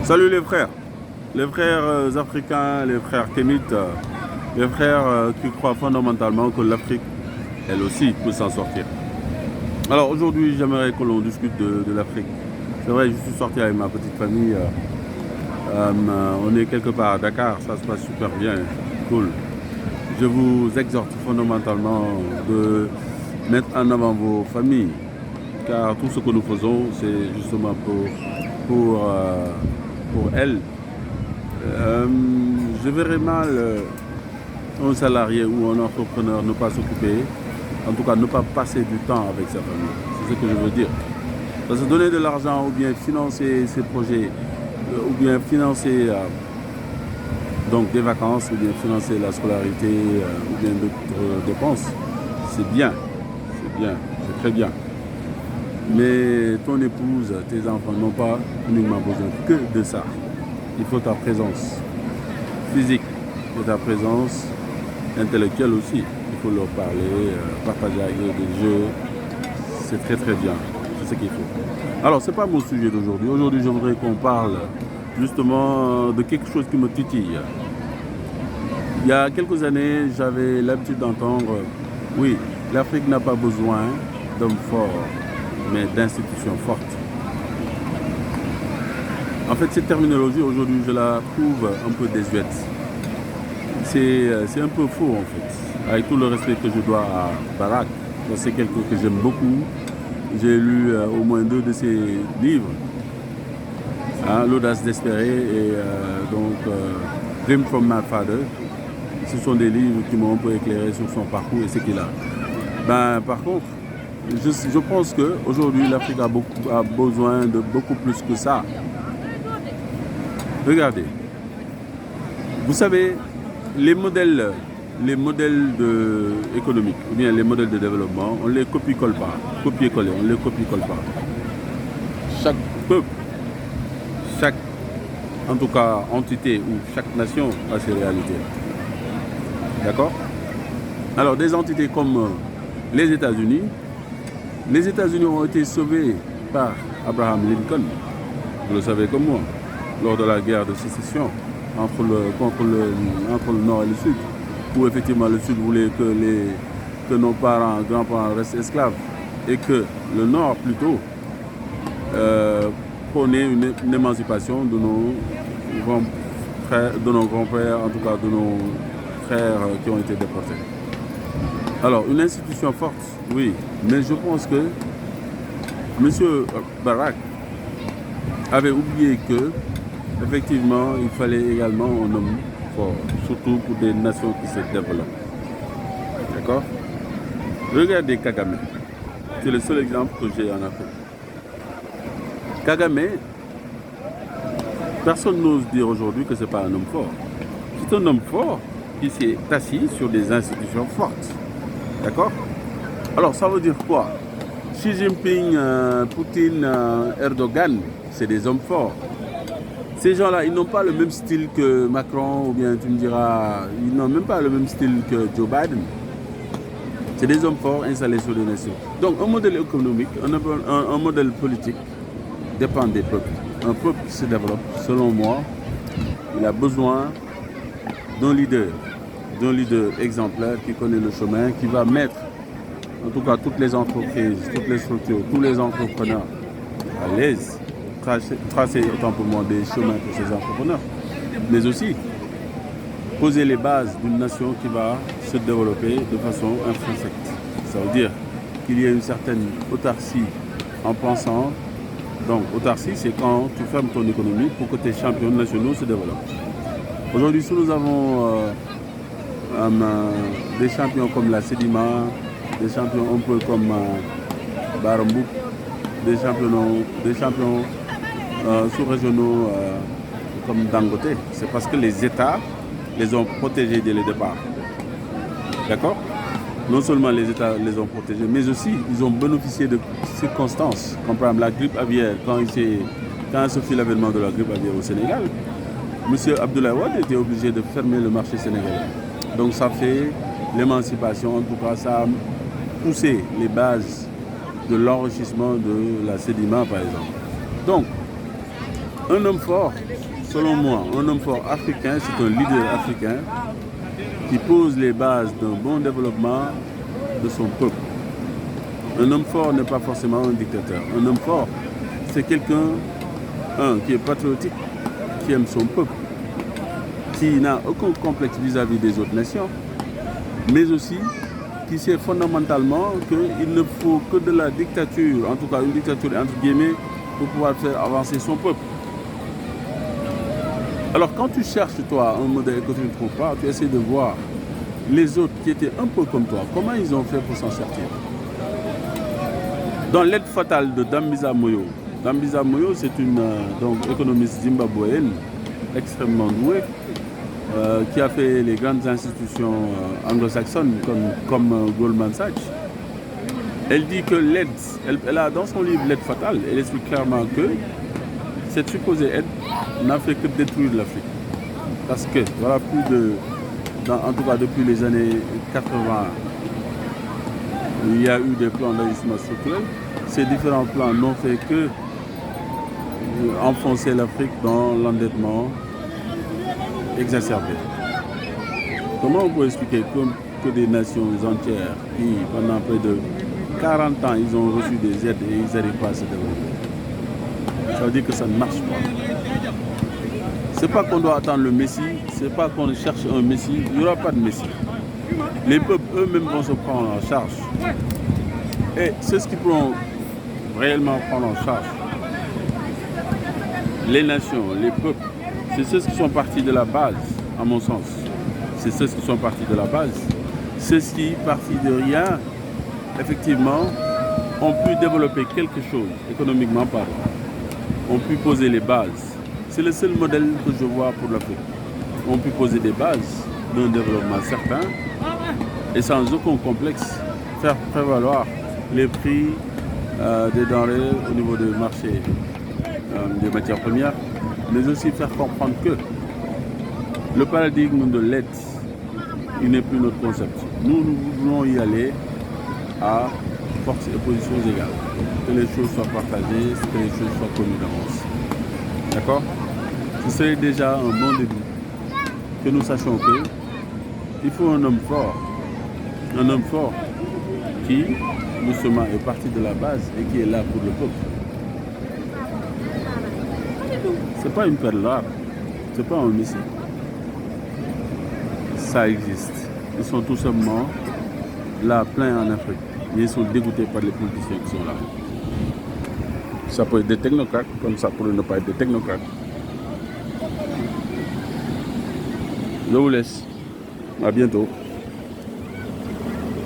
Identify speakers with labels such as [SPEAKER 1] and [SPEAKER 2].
[SPEAKER 1] Salut les frères africains, les frères kémites, les frères qui croient fondamentalement que l'Afrique, elle aussi, peut s'en sortir. Alors aujourd'hui, j'aimerais que l'on discute de l'Afrique. C'est vrai, je suis sorti avec ma petite famille. On est quelque part à Dakar, ça se passe super bien, cool. Je vous exhorte fondamentalement de mettre en avant vos familles, car tout ce que nous faisons, c'est justement pour elles. Je verrais mal un salarié ou un entrepreneur ne pas s'occuper, en tout cas ne pas passer du temps avec sa famille. C'est ce que je veux dire. Parce que donner de l'argent ou bien financer ces projets, ou bien financer donc des vacances, ou bien financer la scolarité, ou bien d'autres dépenses, c'est bien, c'est très bien. Mais ton épouse, tes enfants n'ont pas uniquement besoin que de ça. Il faut ta présence physique et ta présence intellectuelle aussi. Il faut leur parler, partager avec eux des jeux. C'est très très bien. C'est ce qu'il faut. Alors, ce n'est pas mon sujet d'aujourd'hui. Aujourd'hui, je voudrais qu'on parle justement de quelque chose qui me titille. Il y a quelques années, j'avais l'habitude d'entendre, oui, l'Afrique n'a pas besoin d'hommes forts, mais d'institutions fortes. En fait, cette terminologie, aujourd'hui, je la trouve un peu désuète. C'est un peu faux, en fait. Avec tout le respect que je dois à Barack, c'est quelqu'un que j'aime beaucoup. J'ai lu au moins 2 de ses livres, hein, L'audace d'espérer et Dream from my father. Ce sont des livres qui m'ont un peu éclairé sur son parcours et ce qu'il a. Par contre, je pense qu'aujourd'hui, l'Afrique a besoin de beaucoup plus que ça. Regardez, vous savez, les modèles économiques, ou bien les modèles de développement, on les copie-colle pas. Copier-coller, on les copie-colle pas. Chaque peuple, chaque, en tout cas, entité ou chaque nation a ses réalités. D'accord? Alors, des entités comme les États-Unis ont été sauvés par Abraham Lincoln, vous le savez comme moi, lors de la guerre de sécession entre le Nord et le Sud, où effectivement le Sud voulait que nos grands-parents restent esclaves et que le Nord plutôt prônait une émancipation de nos grands-pères, en tout cas de nos frères qui ont été déportés. Alors, une institution forte, oui, mais je pense que M. Barack avait oublié que effectivement, il fallait également un homme fort, surtout pour des nations qui se développent. D'accord? Regardez Kagame. C'est le seul exemple que j'ai en Afrique. Kagame, personne n'ose dire aujourd'hui que ce n'est pas un homme fort. C'est un homme fort qui s'est assis sur des institutions fortes. D'accord? Alors, ça veut dire quoi? Xi Jinping, Poutine, Erdogan, c'est des hommes forts. Ces gens-là, ils n'ont pas le même style que Macron, ou bien tu me diras, ils n'ont même pas le même style que Joe Biden. C'est des hommes forts installés sur des nations. Donc un modèle économique, un modèle politique dépend des peuples. Un peuple qui se développe, selon moi, il a besoin d'un leader exemplaire qui connaît le chemin, qui va mettre, en tout cas toutes les entreprises, toutes les structures, tous les entrepreneurs à l'aise. Tracer autant pour moi des chemins pour ces entrepreneurs, mais aussi poser les bases d'une nation qui va se développer de façon intrinsèque. Ça veut dire qu'il y a une certaine autarcie en pensant. Donc, autarcie, c'est quand tu fermes ton économie pour que tes champions nationaux se développent. Aujourd'hui, si nous avons des champions comme la Sedima, des champions un peu comme Barambou, des champions sous-régionaux comme Dangote, c'est parce que les États les ont protégés dès le départ. D'accord? Non seulement les États les ont protégés, mais aussi ils ont bénéficié de circonstances, comme par exemple la grippe aviaire. Quand se fit l'avènement de la grippe aviaire au Sénégal, M. Abdoulaye Wade était obligé de fermer le marché sénégalais. Donc ça fait l'émancipation, en tout cas ça a poussé les bases de l'enrichissement de la Sedima par exemple. Donc, Un homme fort, selon moi, un homme fort africain, c'est un leader africain qui pose les bases d'un bon développement de son peuple. Un homme fort n'est pas forcément un dictateur. Un homme fort, c'est quelqu'un, qui est patriotique, qui aime son peuple, qui n'a aucun complexe vis-à-vis des autres nations, mais aussi qui sait fondamentalement qu'il ne faut que de la dictature, en tout cas une dictature entre guillemets, pour pouvoir faire avancer son peuple. Alors quand tu cherches, toi, un modèle et que tu ne trouves pas, tu essaies de voir les autres qui étaient un peu comme toi, comment ils ont fait pour s'en sortir. Dans l'aide fatale de Dambisa Moyo, Dambisa Moyo, c'est une économiste zimbabwéenne extrêmement douée, qui a fait les grandes institutions anglo-saxonnes comme Goldman Sachs. Elle dit que l'aide, elle a dans son livre L'aide fatale, elle explique clairement que cette supposée aide n'a fait que détruire l'Afrique. Parce que, voilà, en tout cas depuis les années 80, il y a eu des plans d'ajustement structurel. Ces différents plans n'ont fait que enfoncer l'Afrique dans l'endettement exacerbé. Comment on peut expliquer que des nations entières qui, pendant près de 40 ans, ils ont reçu des aides et ils n'arrivent pas à se développer? Ça veut dire que ça ne marche pas. C'est pas qu'on doit attendre le Messie, c'est pas qu'on cherche un Messie, il n'y aura pas de Messie. Les peuples eux-mêmes vont se prendre en charge. Et c'est ce qu'ils pourront réellement prendre en charge. Les nations, les peuples, c'est ceux qui sont partis de la base, à mon sens. C'est ceux qui sont partis de la base. Ceux qui, partis de rien, effectivement, ont pu développer quelque chose, économiquement parlant. Ont pu poser les bases. C'est le seul modèle que je vois pour l'Afrique. Ont pu poser des bases d'un développement certain et sans aucun complexe faire prévaloir les prix des denrées au niveau du marché des matières premières, mais aussi faire comprendre que le paradigme de l'aide, il n'est plus notre concept. Nous voulons y aller à force et positions égales. Que les choses soient partagées, que les choses soient connues d'avance. D'accord? Ce serait déjà un bon début. Que nous sachions que il faut un homme fort. Un homme fort qui, justement, est parti de la base et qui est là pour le peuple. C'est pas une perle rare. C'est pas un messie. Ça existe. Ils sont tout simplement là, plein en Afrique. Ils sont dégoûtés par les politiciens qui sont là. Ça peut être des technocrates, comme ça pourrait ne pas être des technocrates. Je vous laisse. À bientôt.